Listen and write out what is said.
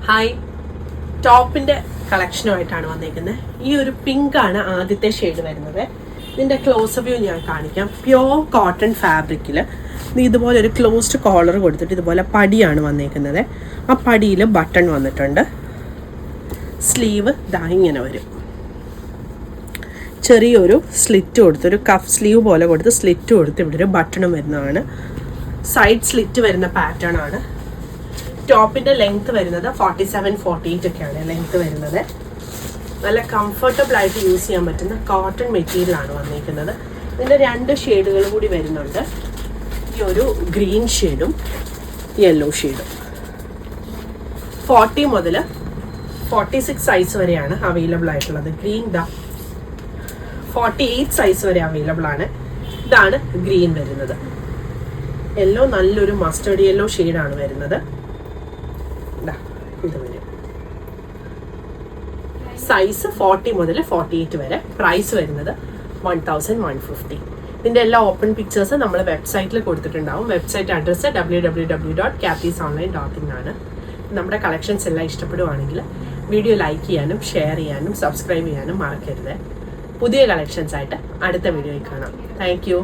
Hi, ടോപ്പിൻ്റെ കളക്ഷനുമായിട്ടാണ് വന്നിരിക്കുന്നത്. ഈ ഒരു പിങ്ക് ആണ് ആദ്യത്തെ ഷെയ്ഡ് വരുന്നത്. ഇതിൻ്റെ ക്ലോസ് വ്യൂ ഞാൻ കാണിക്കാം. പ്യോർ കോട്ടൺ ഫാബ്രിക്കിൽ ഇതുപോലെ ഒരു ക്ലോസ്ഡ് കോളർ കൊടുത്തിട്ട് ഇതുപോലെ പടിയാണ് വന്നിരിക്കുന്നത്. ആ പടിയിൽ ബട്ടൺ വന്നിട്ടുണ്ട്. സ്ലീവ് ദാ ഇങ്ങനെ വരും. ചെറിയൊരു സ്ലിറ്റ് കൊടുത്ത്, ഒരു കഫ് സ്ലീവ് പോലെ കൊടുത്ത് സ്ലിറ്റ് കൊടുത്ത് ഇവിടെ ഒരു ബട്ടണും വരുന്നതാണ്. സൈഡ് സ്ലിറ്റ് വരുന്ന പാറ്റേൺ ആണ്. ടോപ്പിൻ്റെ ലെങ്ത് വരുന്നത് 47-48 ഒക്കെയാണ് ലെങ്ത് വരുന്നത്. നല്ല കംഫർട്ടബിൾ ആയിട്ട് യൂസ് ചെയ്യാൻ പറ്റുന്ന കോട്ടൺ മെറ്റീരിയലാണ് വന്നിരിക്കുന്നത്. ഇതിൻ്റെ 2 ഷെയ്ഡുകൾ കൂടി വരുന്നുണ്ട്. ഈ ഒരു ഗ്രീൻ ഷെയ്ഡും യെല്ലോ ഷെയ്ഡും. 40 മുതൽ 46 സൈസ് വരെയാണ് അവൈലബിൾ ആയിട്ടുള്ളത്. ഗ്രീൻ 48 സൈസ് വരെ അവൈലബിൾ ആണ്. ഇതാണ് ഗ്രീൻ വരുന്നത്. യെല്ലോ നല്ലൊരു മസ്റ്റേർഡ് യെല്ലോ ഷെയ്ഡാണ് വരുന്നത്. ഇത് വരും. സൈസ് 40 മുതൽ 48 വരെ. പ്രൈസ് വരുന്നത് 1150. ഇതിൻ്റെ എല്ലാ ഓപ്പൺ പിക്ചേഴ്സ് നമ്മൾ വെബ്സൈറ്റിൽ കൊടുത്തിട്ടുണ്ടാവും. വെബ്സൈറ്റ് അഡ്രസ്സ് www.kathysonline.in ആണ്. നമ്മുടെ കളക്ഷൻസ് എല്ലാം ഇഷ്ടപ്പെടുവാണെങ്കിൽ വീഡിയോ ലൈക്ക് ചെയ്യാനും ഷെയർ ചെയ്യാനും സബ്സ്ക്രൈബ് ചെയ്യാനും മറക്കരുത്. പുതിയ കളക്ഷൻസ് ആയിട്ട് അടുത്ത വീഡിയോയിൽ കാണാം. Thank you.